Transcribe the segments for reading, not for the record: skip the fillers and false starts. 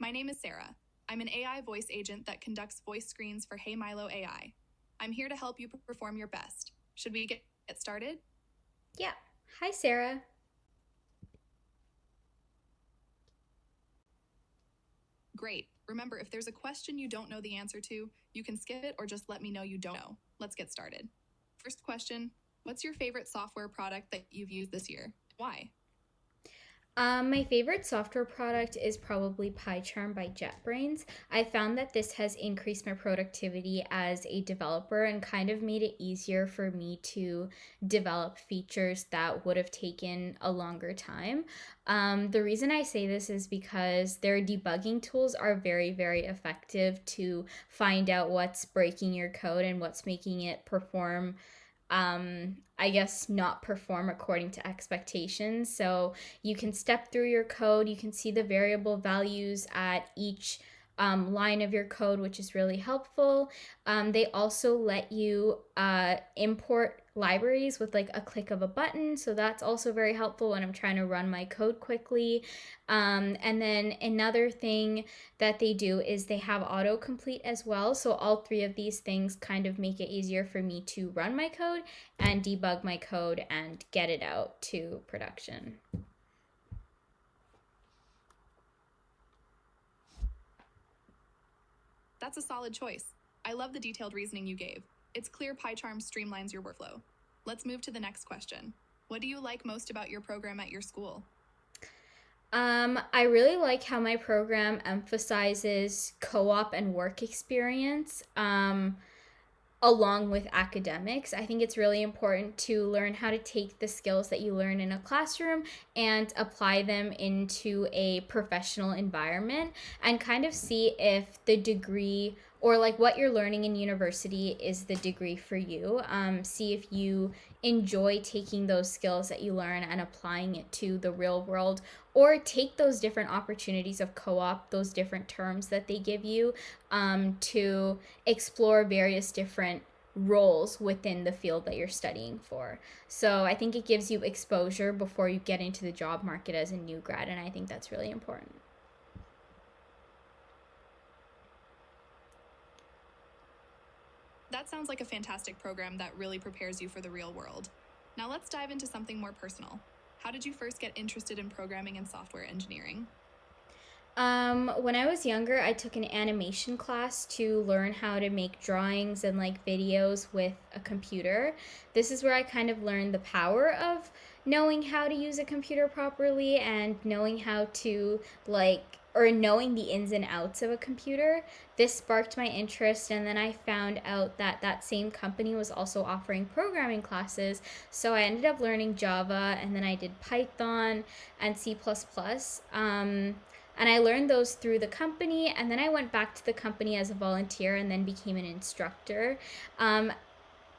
My name is Sarah. I'm an AI voice agent that conducts voice screens for HeyMilo AI. I'm here to help you perform your best. Should we get started? Yeah. Hi, Sarah. Great. Remember, if there's a question you don't know the answer to, you can skip it or just let me know you don't know. Let's get started. First question, what's your favorite software product that you've used this year? Why? My favorite software product is probably PyCharm by JetBrains. I found that this has increased my productivity as a developer and kind of made it easier for me to develop features that would have taken a longer time. The reason I say this is because their debugging tools are very, very effective to find out what's breaking your code and what's making it perform I guess not perform according to expectations. So you can step through your code, you can see the variable values at each line of your code, which is really helpful. They also let you import libraries with like a click of a button, so that's also very helpful when I'm trying to run my code quickly. And then another thing that they do is they have autocomplete as well, so all three of these things kind of make it easier for me to run my code and debug my code and get it out to production. That's a solid choice. I love the detailed reasoning you gave. It's clear PyCharm streamlines your workflow. Let's move to the next question. What do you like most about your program at your school? I really like how my program emphasizes co-op and work experience. Along with academics. I think it's really important to learn how to take the skills that you learn in a classroom and apply them into a professional environment and kind of see if the degree or like what you're learning in university is the degree for you. See if you enjoy taking those skills that you learn and applying it to the real world, or take those different opportunities of co-op, those different terms that they give you, to explore various different roles within the field that you're studying for. So I think it gives you exposure before you get into the job market as a new grad, and I think that's really important. That sounds like a fantastic program that really prepares you for the real world. Now let's dive into something more personal. How did you first get interested in programming and software engineering? When I was younger, I took an animation class to learn how to make drawings and like videos with a computer. This is where I kind of learned the power of knowing how to use a computer properly and knowing how to or knowing the ins and outs of a computer. This sparked my interest, and then I found out that that same company was also offering programming classes. So I ended up learning Java, and then I did Python and C++. And I learned those through the company, and then I went back to the company as a volunteer and then became an instructor. Um,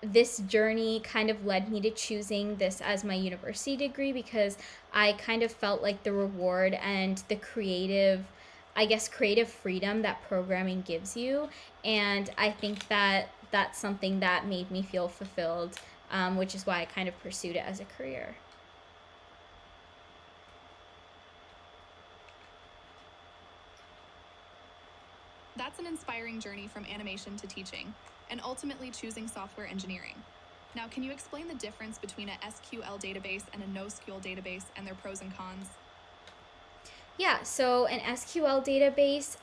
this journey kind of led me to choosing this as my university degree because I kind of felt like the reward and the creative freedom that programming gives you. And I think that that's something that made me feel fulfilled, which is why I kind of pursued it as a career. That's an inspiring journey from animation to teaching, and ultimately choosing software engineering. Now, can you explain the difference between a SQL database and a NoSQL database and their pros and cons? Yeah, so an SQL database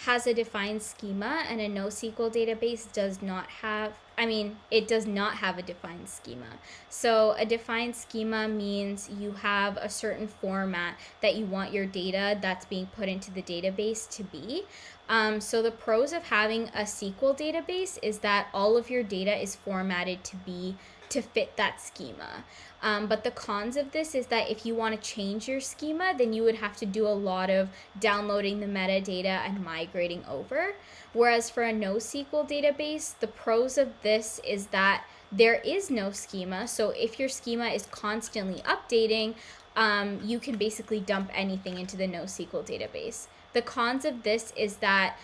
has a defined schema, and a NoSQL database does not have, it does not have a defined schema. So a defined schema means you have a certain format that you want your data that's being put into the database to be. So the pros of having a SQL database is that all of your data is formatted to fit that schema. But the cons of this is that if you want to change your schema, then you would have to do a lot of downloading the metadata and migrating over. Whereas for a NoSQL database, the pros of this is that there is no schema. So if your schema is constantly updating, you can basically dump anything into the NoSQL database. The cons of this is that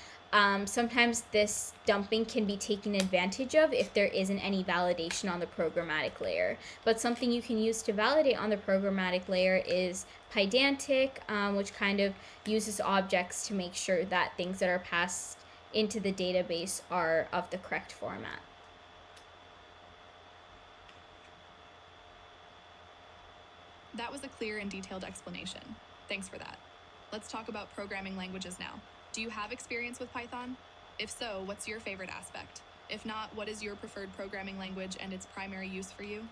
sometimes this dumping can be taken advantage of if there isn't any validation on the programmatic layer. But something you can use to validate on the programmatic layer is Pydantic, which kind of uses objects to make sure that things that are passed into the database are of the correct format. That was a clear and detailed explanation. Thanks for that. Let's talk about programming languages now. Do you have experience with Python? If so, what's your favorite aspect? If not, what is your preferred programming language and its primary use for you?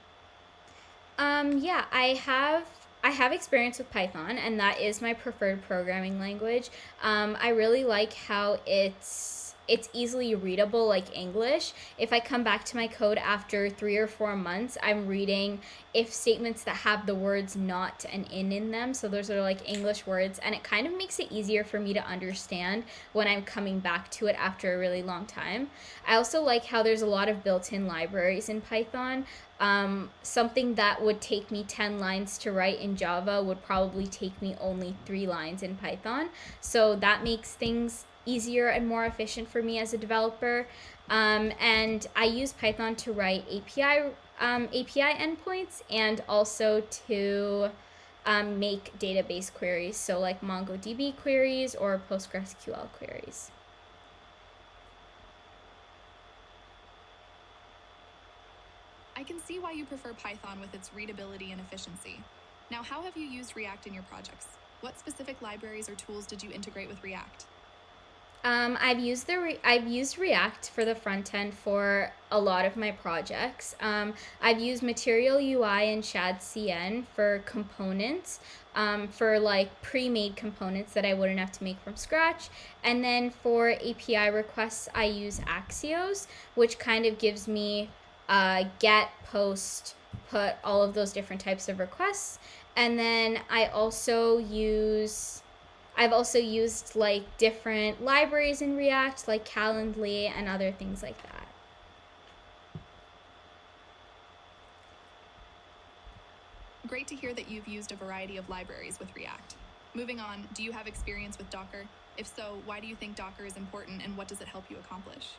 Yeah, I have experience with Python, and that is my preferred programming language. I really like how it's easily readable like English. If I come back to my code after 3 or 4 months, I'm reading if statements that have the words not and in them. So those are like English words, and it kind of makes it easier for me to understand when I'm coming back to it after a really long time. I also like how there's a lot of built-in libraries in Python. Something that would take me 10 lines to write in Java would probably take me only 3 lines in Python. So that makes things easier and more efficient for me as a developer. And I use Python to write API endpoints and also to make database queries, so like MongoDB queries or PostgreSQL queries. I can see why you prefer Python with its readability and efficiency. Now, how have you used React in your projects? What specific libraries or tools did you integrate with React? I've used React for the front end for a lot of my projects. I've used Material UI and Shad CN for components, for like pre-made components that I wouldn't have to make from scratch. And then for API requests, I use Axios, which kind of gives me get, post, put, all of those different types of requests. And then I've also used like different libraries in React, like Calendly and other things like that. Great to hear that you've used a variety of libraries with React. Moving on, do you have experience with Docker? If so, why do you think Docker is important and what does it help you accomplish?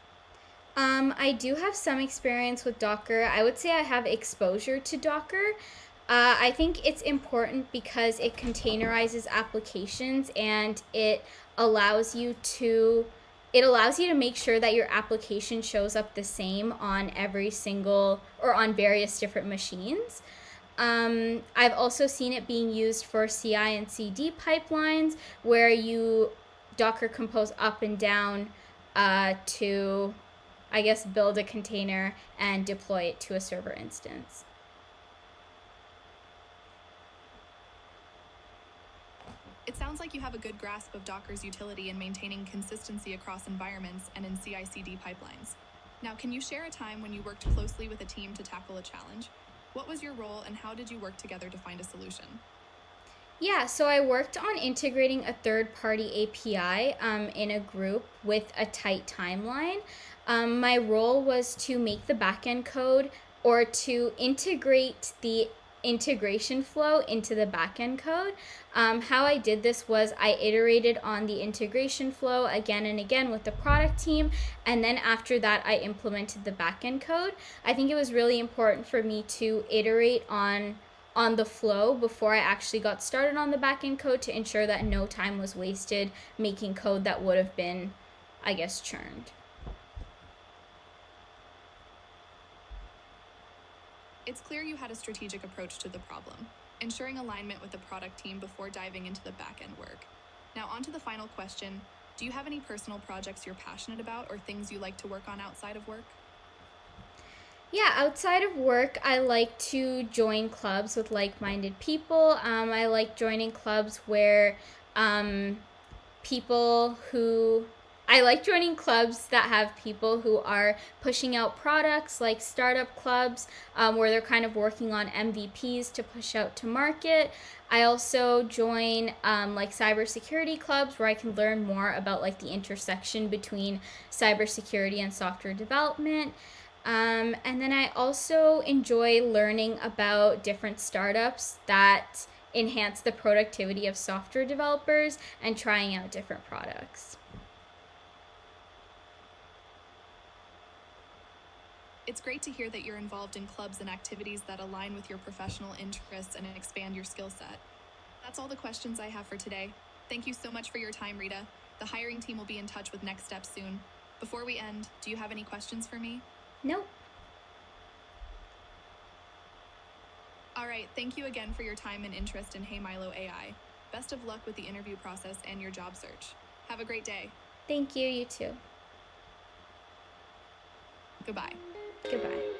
I do have some experience with Docker. I would say I have exposure to Docker. I think it's important because it containerizes applications and allows you to it allows you to make sure that your application shows up the same on every single or on various different machines. I've also seen it being used for CI and CD pipelines where you Docker compose up and down to, I guess, build a container and deploy it to a server instance. It sounds like you have a good grasp of Docker's utility in maintaining consistency across environments and in CI/CD pipelines. Now, can you share a time when you worked closely with a team to tackle a challenge? What was your role and how did you work together to find a solution? Yeah, so I worked on integrating a third party API in a group with a tight timeline. My role was to make the backend code or to integrate the integration flow into the backend code. How I did this was I iterated on the integration flow again and again with the product team, and then after that, I implemented the backend code. I think it was really important for me to iterate on the flow before I actually got started on the backend code to ensure that no time was wasted making code that would have been, I guess, churned. It's clear you had a strategic approach to the problem, ensuring alignment with the product team before diving into the back-end work. Now, on to the final question. Do you have any personal projects you're passionate about or things you like to work on outside of work? Yeah, outside of work, I like to join clubs with like minded people. I like joining clubs where um, people who I like joining clubs that have people who are pushing out products, like startup clubs, where they're kind of working on MVPs to push out to market. I also join like cybersecurity clubs where I can learn more about like the intersection between cybersecurity and software development. And then I also enjoy learning about different startups that enhance the productivity of software developers and trying out different products. It's great to hear that you're involved in clubs and activities that align with your professional interests and expand your skill set. That's all the questions I have for today. Thank you so much for your time, Rita. The hiring team will be in touch with next steps soon. Before we end, do you have any questions for me? Nope. All right, thank you again for your time and interest in HeyMilo AI. Best of luck with the interview process and your job search. Have a great day. Thank you, you too. Goodbye. Goodbye.